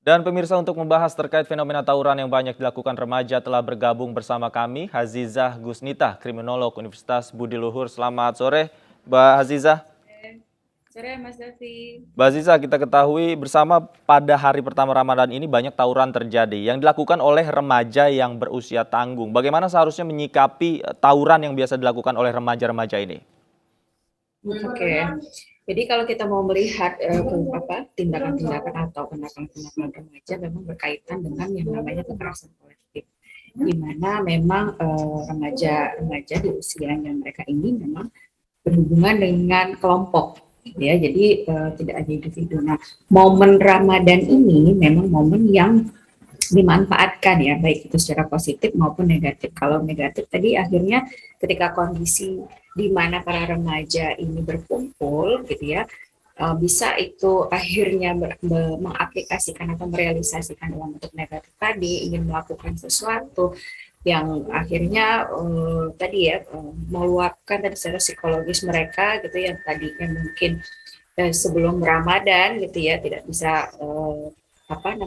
Dan pemirsa, untuk membahas terkait fenomena tawuran yang banyak dilakukan remaja telah bergabung bersama kami Hazizah Gusnita, kriminolog Universitas Budi Luhur. Selamat sore, Mbak Hazizah. Sore Mas Davi. Mbak Hazizah, kita ketahui bersama pada hari pertama Ramadan ini banyak tawuran terjadi yang dilakukan oleh remaja yang berusia tanggung. Bagaimana seharusnya menyikapi tawuran yang biasa dilakukan oleh remaja-remaja ini? Oke. Jadi kalau kita mau melihat tindakan-tindakan atau kenakalan-kenakalan remaja memang berkaitan dengan yang namanya kekerasan kolektif. Di mana memang remaja-remaja di usianya mereka ini memang berhubungan dengan kelompok, ya. Jadi tidak hanya individu. Nah, momen Ramadan ini memang momen yang dimanfaatkan, ya, baik itu secara positif maupun negatif. Kalau negatif tadi akhirnya ketika kondisi di mana para remaja ini berkumpul gitu ya, bisa itu akhirnya mengaplikasikan atau merealisasikan dalam bentuk negatif tadi, ingin melakukan sesuatu yang akhirnya tadi ya meluapkan tadi secara psikologis mereka gitu, yang tadinya mungkin sebelum Ramadan gitu ya tidak bisa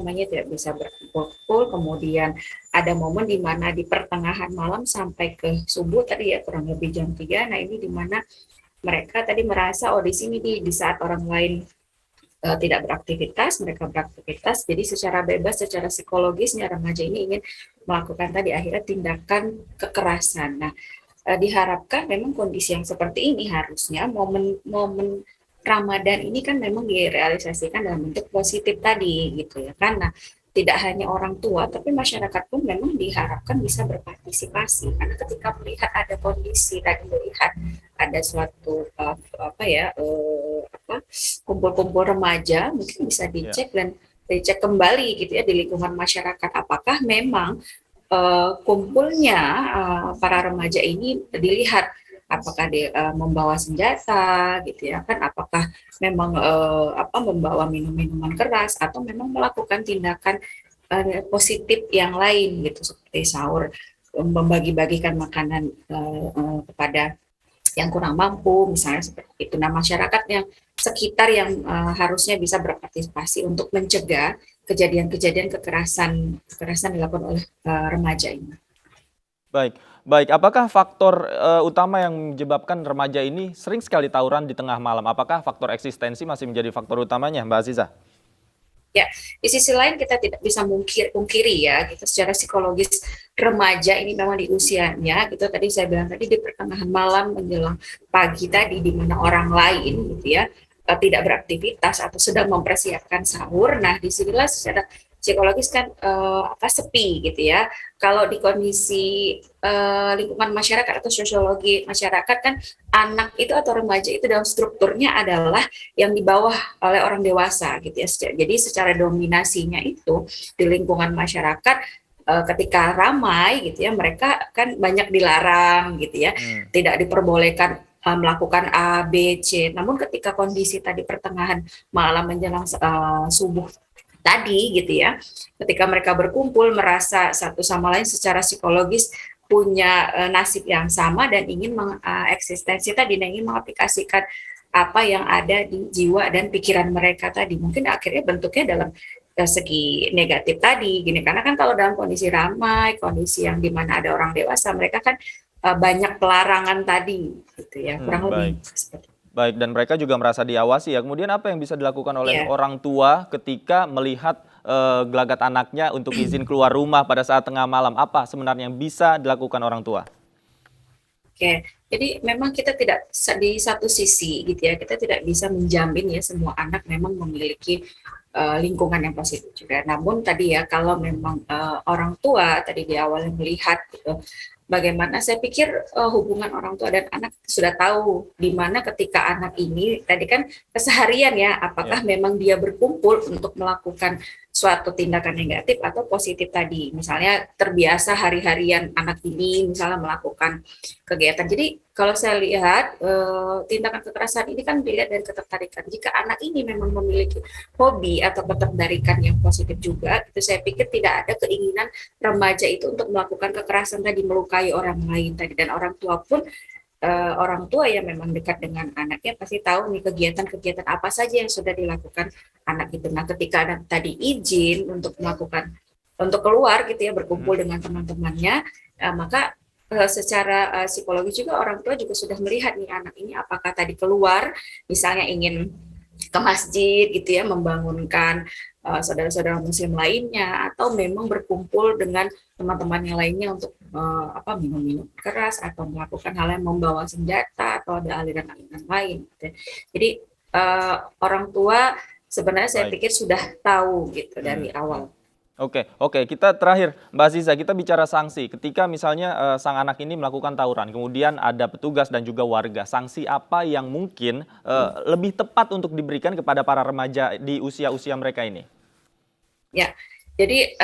tidak bisa berkumpul, kemudian ada momen di mana di pertengahan malam sampai ke subuh tadi ya kurang lebih jam 3. Nah, ini di mana mereka tadi merasa di sini di saat orang lain tidak beraktivitas, mereka beraktivitas. Jadi secara bebas, secara psikologisnya remaja ini ingin melakukan tadi akhirnya tindakan kekerasan. Nah, diharapkan memang kondisi yang seperti ini harusnya momen-momen Ramadan ini kan memang direalisasikan dalam bentuk positif tadi gitu ya kan. Nah, tidak hanya orang tua tapi masyarakat pun memang diharapkan bisa berpartisipasi, karena ketika melihat ada kondisi tadi, melihat ada suatu kumpul-kumpul remaja, mungkin bisa Ya. dicek dan dicek kembali gitu ya di lingkungan masyarakat, apakah memang kumpulnya para remaja ini dilihat apakah dia membawa senjata gitu ya kan, apakah memang membawa minum-minuman keras atau memang melakukan tindakan positif yang lain gitu, seperti sahur, membagi-bagikan makanan kepada yang kurang mampu misalnya seperti itu. Nah, masyarakat yang sekitar yang harusnya bisa berpartisipasi untuk mencegah kejadian-kejadian kekerasan dilakukan oleh remaja ini. Baik, baik. Apakah faktor utama yang menyebabkan remaja ini sering sekali tawuran di tengah malam? Apakah faktor eksistensi masih menjadi faktor utamanya, Mbak Azizah? Ya, di sisi lain kita tidak bisa pungkiri ya, gitu, secara psikologis remaja ini memang di usianya, gitu. Tadi saya bilang tadi di pertengahan malam menjelang pagi tadi, di mana orang lain, gitu ya, tidak beraktivitas atau sedang mempersiapkan sahur. Nah, disinilah secara psikologis kan sepi, gitu ya. Kalau di kondisi lingkungan masyarakat atau sosiologi masyarakat kan, anak itu atau remaja itu dalam strukturnya adalah yang di bawah oleh orang dewasa gitu ya. Jadi secara dominasinya itu di lingkungan masyarakat ketika ramai gitu ya, mereka kan banyak dilarang gitu ya, Hmm. tidak diperbolehkan melakukan A, B, C. Namun ketika kondisi tadi pertengahan malam menjelang subuh tadi gitu ya, ketika mereka berkumpul merasa satu sama lain secara psikologis punya nasib yang sama dan ingin eksistensi tadi, dan ingin mengaplikasikan apa yang ada di jiwa dan pikiran mereka tadi, mungkin akhirnya bentuknya dalam segi negatif tadi gini, karena kan kalau dalam kondisi ramai, kondisi yang dimana ada orang dewasa, mereka kan banyak pelarangan tadi gitu ya, kurang Baik. lebih seperti itu. Baik, dan mereka juga merasa diawasi ya. Kemudian apa yang bisa dilakukan oleh Ya. orang tua ketika melihat gelagat anaknya untuk izin keluar rumah pada saat tengah malam? Apa sebenarnya yang bisa dilakukan orang tua? Oke, jadi memang kita tidak di satu sisi gitu ya, kita tidak bisa menjamin ya semua anak memang memiliki lingkungan yang positif juga. Namun tadi ya kalau memang orang tua tadi di awal melihat gitu, bagaimana saya pikir hubungan orang tua dan anak sudah tahu di mana ketika anak ini tadi kan keseharian ya, apakah Ya. memang dia berkumpul untuk melakukan suatu tindakan negatif atau positif tadi. Misalnya terbiasa hari-harian anak ini misalnya melakukan kegiatan. Jadi kalau saya lihat tindakan kekerasan ini kan dilihat dari ketertarikan. Jika anak ini memang memiliki hobi atau ketertarikan yang positif juga, itu saya pikir tidak ada keinginan remaja itu untuk melakukan kekerasan tadi, melukai orang lain tadi, dan orang tua pun orang tua yang memang dekat dengan anaknya pasti tahu nih kegiatan-kegiatan apa saja yang sudah dilakukan anak itu. Nah, ketika anak tadi izin untuk keluar gitu ya, berkumpul dengan teman-temannya, maka secara psikologi juga orang tua juga sudah melihat nih anak ini apakah tadi keluar, misalnya ingin ke masjid gitu ya, membangunkan saudara-saudara muslim lainnya, atau memang berkumpul dengan teman-teman yang lainnya untuk minum-minum keras atau melakukan hal yang membawa senjata atau ada aliran-aliran lain gitu ya. Jadi orang tua sebenarnya saya pikir sudah tahu gitu dari awal. Oke, kita terakhir, Mbak Aziza, kita bicara sanksi. Ketika misalnya sang anak ini melakukan tawuran, kemudian ada petugas dan juga warga, sanksi apa yang mungkin lebih tepat untuk diberikan kepada para remaja di usia-usia mereka ini? Ya, jadi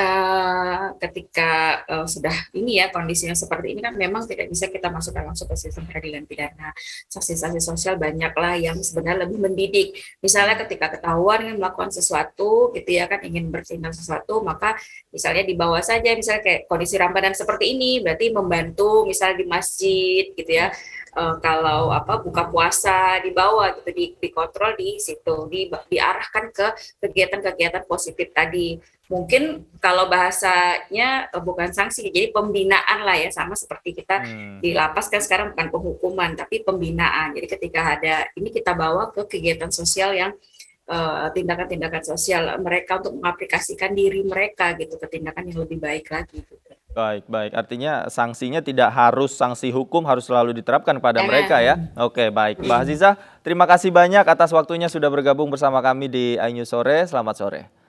ketika sudah ini ya kondisinya seperti ini kan memang tidak bisa kita masukkan langsung ke sistem peradilan pidana. Sanksi-sanksi sosial banyaklah yang sebenarnya lebih mendidik. Misalnya ketika ketahuan ingin melakukan sesuatu gitu ya kan, ingin bertindak sesuatu, maka misalnya dibawa saja, misalnya kayak kondisi Ramadan seperti ini berarti membantu misalnya di masjid gitu ya. Kalau buka puasa dibawa gitu, dikontrol di situ, diarahkan ke kegiatan-kegiatan positif tadi. Mungkin kalau bahasanya bukan sanksi, jadi pembinaan lah ya, sama seperti kita di lapas kan sekarang bukan penghukuman tapi pembinaan. Jadi ketika ada ini kita bawa ke kegiatan sosial yang tindakan-tindakan sosial mereka untuk mengaplikasikan diri mereka gitu ke tindakan yang lebih baik lagi gitu. Baik. Artinya sanksinya tidak harus sanksi hukum, harus selalu diterapkan pada mereka ya. Oke, baik. Mbak Aziza, terima kasih banyak atas waktunya sudah bergabung bersama kami di iNews Sore. Selamat sore.